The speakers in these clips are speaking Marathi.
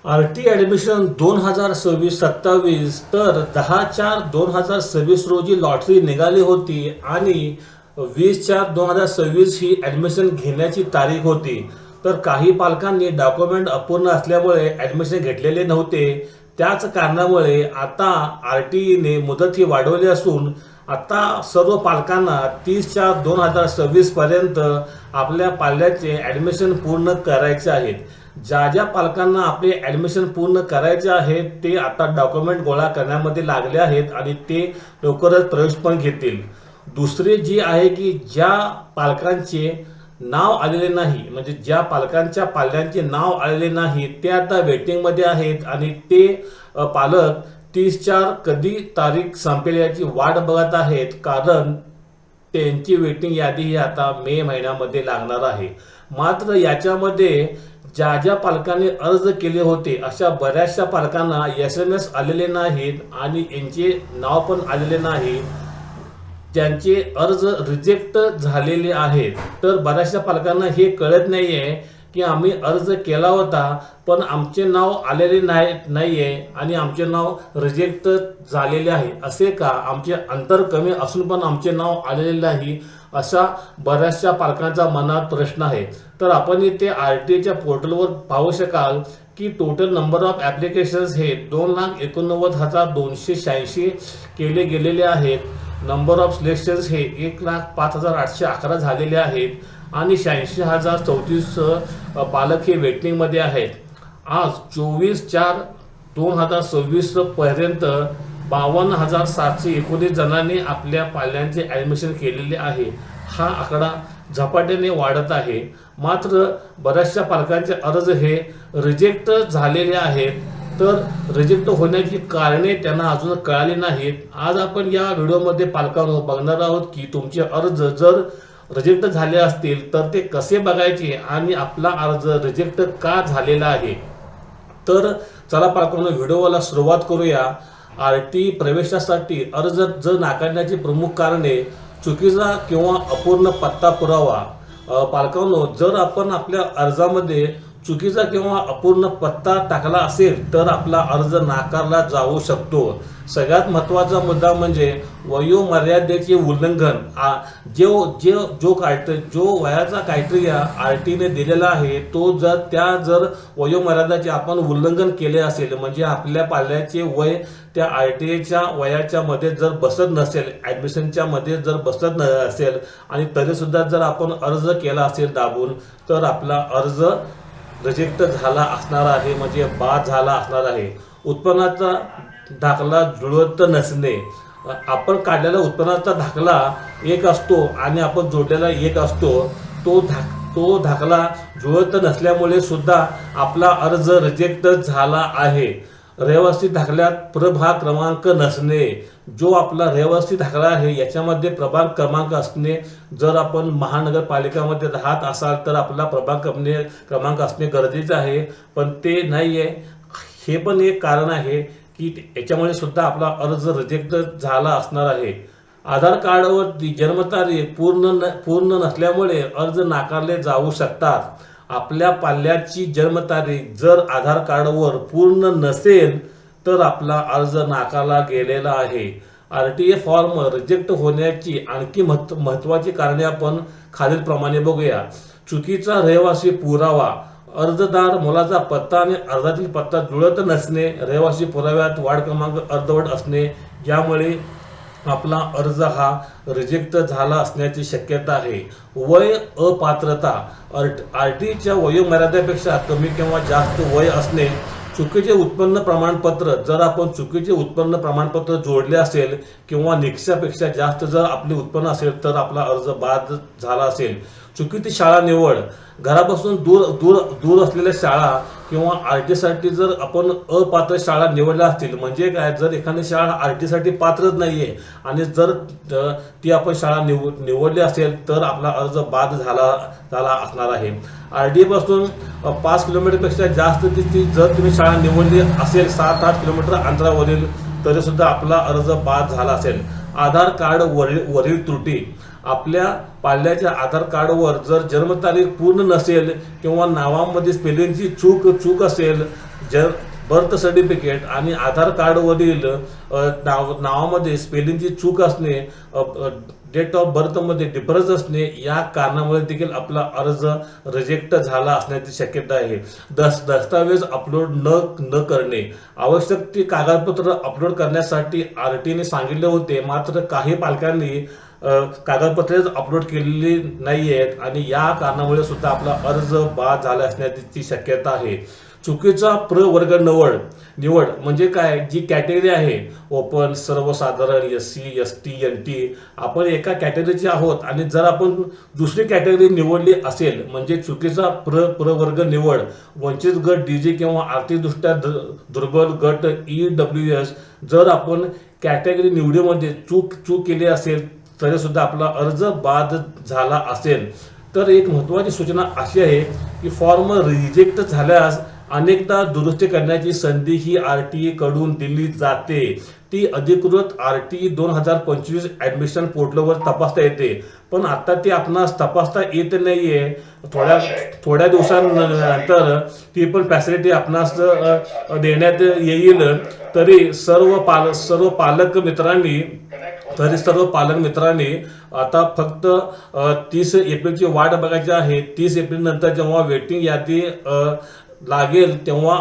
आरटी ॲडमिशन 2026-27 तर 10/4/2026 रोजी लॉटरी निघाली होती आणि 20/4/2026 ही ॲडमिशन घेण्याची तारीख होती. तर काही पालकांनी डॉक्युमेंट अपूर्ण असल्यामुळे ॲडमिशन घेतलेले नव्हते. त्याच कारणामुळे आता आर टी ईने मुदत ही वाढवली असून आता सर्व पालकांना 30/4/2026 पर्यंत आपल्या पाल्याचे ॲडमिशन पूर्ण करायचे आहेत. ज्या ज्या पालकांना आपले ॲडमिशन पूर्ण करायचे आहेत ते आता डॉक्युमेंट गोळा करण्यामध्ये लागले आहेत आणि ते लवकरच प्रवेश पण घेतील. दुसरे जी आहे की ज्या पालकांचे नाव आलेले नाही, म्हणजे ज्या पालकांच्या पाल्यांचे नाव आलेले नाही ते आता वेटिंगमध्ये आहेत आणि ते पालक 30/4 कधी तारीख संपेल याची वाट बघत आहेत, कारण त्यांची वेटिंग यादी ही आता मे महिन्यामध्ये लागणार आहे. मात्र याच्यामध्ये ज्या ज्या पालकांनी अर्ज केले होते अशा बऱ्याचशा पालकांना SMS आलेले नाहीत आणि यांचे नाव पण आलेले नाही, ज्यांचे अर्ज रिजेक्ट झालेले आहेत. तर बऱ्याचशा पालकांना हे कळत नाही आहे की आम्ही अर्ज केला होता पण आमचे नाव आलेले नाही आहे आणि आमचे नाव रिजेक्ट झालेले आहे. असे का, आमचे अंतर कमी असून पण आमचे नाव आलेले नाही, असा बऱ्याचशा पालकांचा मनात प्रश्न आहे. तर आपण इथे RTIच्या पोर्टलवर पाहू शकाल की टोटल नंबर ऑफ ॲप्लिकेशन्स हे 2,89,286 केले गेलेले आहेत. नंबर ऑफ सिलेक्शन्स हे 1,05,811 झालेले आहेत आणि 86,034 पालक हे वेटिंगमध्ये आहेत. आज 24/4/2026 पर्यंत 52,719 जणांनी आपल्या पाल्यांचे ॲडमिशन केलेले आहे. हा आकडा झपाट्याने वाढत आहे. मात्र बऱ्याचशा पालकांचे अर्ज हे रिजेक्ट झालेले आहेत. तर रिजेक्ट होण्याची कारणे त्यांना अजून कळाली नाहीत. आज आपण या व्हिडिओमध्ये पालकांनो बघणार आहोत की तुमचे अर्ज जर रिजेक्ट झाले असतील तर ते कसे बघायचे आणि आपला अर्ज रिजेक्ट का झालेला आहे. तर चला पालकांनो व्हिडिओला सुरुवात करूया. RT प्रवेशासाठी अर्ज जर नाकारण्याची प्रमुख कारणे चुकीचा किंवा अपूर्ण पत्ता पुरावा. पालकांनो, जर आपण आपल्या अर्जामध्ये चुकीचा किंवा अपूर्ण पत्ता टाकला असेल तर आपला अर्ज नाकारला जाऊ शकतो. सगळ्यात महत्त्वाचा मुद्दा म्हणजे वयोमर्यादेचे उल्लंघन. जो वयाचा क्रायटेरिया RTने दिलेला आहे तो जर वयोमर्यादेचे आपण उल्लंघन केले असेल, म्हणजे आपल्या पाल्याचे वय त्या RTIच्या वयाच्या मध्ये जर बसत नसेल, ॲडमिशनच्या मध्ये जर बसत नसेल आणि तरीसुद्धा जर आपण अर्ज केला असेल दाबून, तर आपला अर्ज रिजेक्ट झाला असणार आहे, म्हणजे बाद झाला असणार आहे. उत्पन्नाचा दाखला जुळवत नसणे. आपण काढलेला उत्पन्नाचा दाखला एक असतो आणि आपण जोडलेला एक असतो. तो दाखला जुळवत नसल्यामुळे सुद्धा आपला अर्ज रिजेक्ट झाला आहे. रहिवासी दाखल्यात प्रभाग क्रमांक नसणे. जो आपला रहिवासी दाखला आहे याच्यामध्ये प्रभाग क्रमांक असणे. जर आपण महानगरपालिकामध्ये राहत असाल तर आपला प्रभाग क्रमांक असणे गरजेचे आहे, पण ते नाही आहे. हे पण एक कारण आहे की याच्यामुळे सुद्धा आपला अर्ज रिजेक्ट झाला असणार आहे. आधार कार्डवरती जन्मतारीख पूर्ण नसल्यामुळे अर्ज नाकारले जाऊ शकतात. आपल्या पाल्याची जन्मतारीख जर आधार कार्डवर पूर्ण नसेल तर आपला अर्ज नाकारला गेलेला आहे. RTA फॉर्म रिजेक्ट होण्याची आणखी महत्त्वाची कारणे आपण खालीलप्रमाणे बघूया. चुकीचा रहिवासी पुरावा. अर्जदार मुलाचा पत्ता आणि अर्जातील पत्ता जुळत नसणे. रहिवासी पुराव्यात वार्ड क्रमांक अर्धवट असणे. यामुळे आपला अर्ज हा रिजेक्ट झाला असण्याची शक्यता आहे. वय अपात्रता. RTच्या वयोमर्यादेपेक्षा कमी किंवा जास्त वय असणे. चुकीचे उत्पन्न प्रमाणपत्र. जर आपण चुकीचे उत्पन्न प्रमाणपत्र जोडले असेल किंवा निकषापेक्षा जास्त जर आपले उत्पन्न असेल तर आपला अर्ज बाद झाला असेल. चुकीची शाळा निवड. घरापासून दूर असलेल्या शाळा किंवा RTसाठी जर आपण अपात्र शाळा निवडल्या असतील, म्हणजे काय, जर एखादी शाळा RTसाठी पात्रच नाही आहे आणि जर ती आपण शाळा निवडली असेल तर आपला अर्ज बाद झाला असणार आहे. RTपासून 5 किलोमीटरपेक्षा जास्त जर तुम्ही शाळा निवडली असेल 7-8 किलोमीटर अंतरावरील तरीसुद्धा आपला अर्ज बाद झाला असेल. आधार कार्ड वरील त्रुटी. आपल्या पाल्याच्या आधार कार्डवर जर जन्मतारीख पूर्ण नसेल किंवा नावामध्ये स्पेलिंगची चूक असेल, जर बर्थ सर्टिफिकेट आणि आधार कार्डवरील नावामध्ये स्पेलिंगची चूक असणे, डेट ऑफ बर्थमध्ये डिफरन्स असणे, या कारणामुळे देखील आपला अर्ज रिजेक्ट झाला असण्याची शक्यता आहे. दस्तावेज अपलोड न करणे, आवश्यक ती कागदपत्र अपलोड करण्यासाठी आरटीने सांगितले होते, मात्र काही पालकांनी कागदपत्रेच अपलोड केलेली नाही आहेत आणि या कारणामुळे सुद्धा आपला अर्ज बाद झाला असण्याची शक्यता आहे. चुकीचा प्रवर्ग निवड म्हणजे काय, जी कॅटेगरी आहे ओपन, सर्वसाधारण, SC ST NT, आपण एका कॅटेगरीचे आहोत आणि जर आपण दुसरी कॅटेगरी निवडली असेल म्हणजे चुकीचा प्रवर्ग निवड, वंचित गट, DG किंवा आर्थिकदृष्ट्या दुर्बल गट EWS, जर आपण कॅटेगरी निवडीमध्ये चूक केली असेल तरी सुद्धा आपला अर्ज बाद झाला असेल तर एक महत्त्वाची सूचना अशी आहे की फॉर्म रिजेक्ट झाल्यास अनेकदा दुरुस्ती करण्याची संधी ही RTE कडून दिली जाते. ती अधिकृत RTE 2025 ॲडमिशन पोर्टलवर तपासता येते, पण आता ती आपणास तपासता येत नाहीये. थोड्या दिवसांनंतर ती पण फॅसिलिटी आपणास देण्यात येईल. तरी सर्व पालक मित्रांनी आता फक्त 30 एप्रिलची वाट बघायची आहे. 30 एप्रिल नंतर जेव्हा वेटिंग यादी लागेल तेव्हा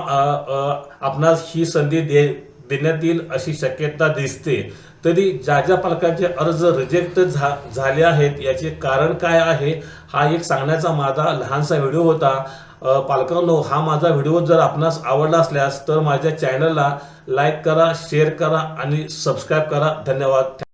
आपणास ही संधी देण्यात येईल अशी शक्यता दिसते. तरी ज्या पालकांचे अर्ज रिजेक्ट झाले आहेत याचे कारण काय आहे हा एक सांगण्याचा माझा लहानसा व्हिडिओ होता. पालकांनो, हा माझा व्हिडिओ जर आपणास आवडला असल्यास तर माझ्या चॅनलला लाईक करा, शेअर करा आणि सबस्क्राईब करा. धन्यवाद.